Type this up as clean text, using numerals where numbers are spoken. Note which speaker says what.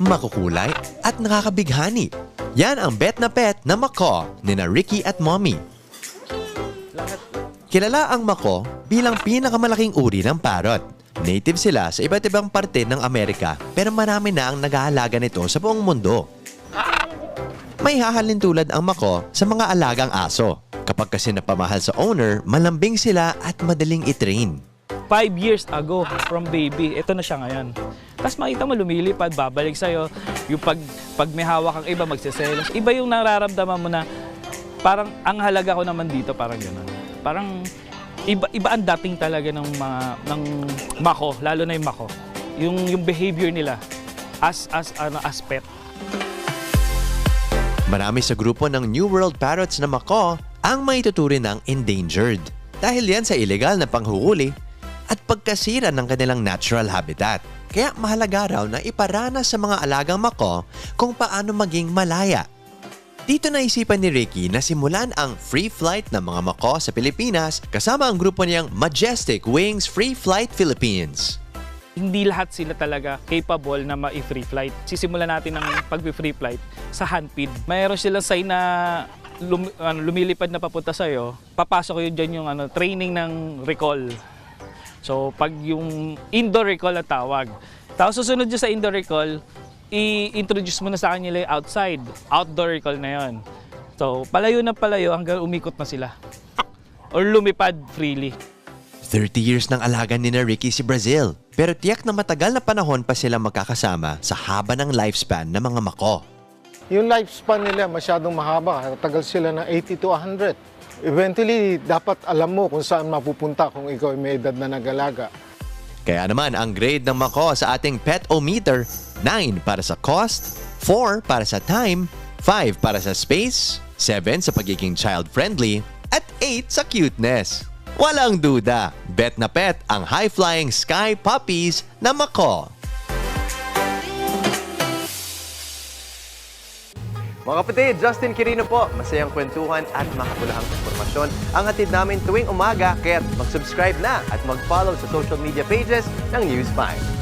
Speaker 1: makukulay at nakakabighani. Yan ang bet na pet na macaw ni na Ricky at Mommy. Kilala ang macaw bilang pinakamalaking uri ng parrot. Native sila sa iba't ibang parte ng Amerika pero marami na ang nag-aalaga nito sa buong mundo. May hahalin tulad ang macaw sa mga alagang aso. Kapag kasi napamahal sa owner, malambing sila at madaling itrain.
Speaker 2: 5 years ago, from baby, ito na siya ngayon. Tapos makita mo lumilipad, babalik sa'yo. Yung pag may hawak ang iba, magsiselos. Iba yung nararamdaman mo na parang ang halaga ko naman dito, parang gano'n. Parang iba ang dating talaga ng mako, lalo na yung mako. Yung behavior nila as pet.
Speaker 1: Marami sa grupo ng New World Parrots na macaw ang maituturing ng endangered. Dahil yan sa illegal na panghuhuli at pagkasira ng kanilang natural habitat. Kaya mahalaga raw na iparana sa mga alagang macaw kung paano maging malaya. Dito naisipan ni Ricky na simulan ang free flight ng mga macaw sa Pilipinas kasama ang grupo niyang Majestic Wings Free Flight Philippines.
Speaker 2: Hindi lahat sila talaga capable na ma-free flight. Sisimulan natin ang pag-free flight sa handpid. Mayroon silang sign na lumilipad na papunta sa'yo. Papasok yun dyan yung training ng recall. So, pag yung indoor recall ang tawag. Tapos susunod dyan sa indoor recall, i-introduce mo na sa kanila yung outside. Outdoor recall na yon. So, palayo na palayo hanggang umikot na sila. Or lumipad freely.
Speaker 1: 30 years ng alaga ni na Ricky si Brazil. Pero tiyak na matagal na panahon pa sila magkakasama sa haba ng lifespan ng mga macaw.
Speaker 3: Yung lifespan nila masyadong mahaba. Tagal sila ng 80 to 100. Eventually, dapat alam mo kung saan mapupunta kung ikaw ay may edad na nag-alaga.
Speaker 1: Kaya naman, ang grade ng macaw sa ating Pet-O-Meter, 9 para sa cost, 4 para sa time, 5 para sa space, 7 sa pagiging child-friendly, at 8 sa cuteness. Walang duda, bet na pet ang high-flying sky puppies na macaw.
Speaker 4: Mga kapatid, Justin Quirino po. Masayang kwentuhan at makapulahang informasyon ang hatid namin tuwing umaga. Kaya mag-subscribe na at mag-follow sa social media pages ng News 5.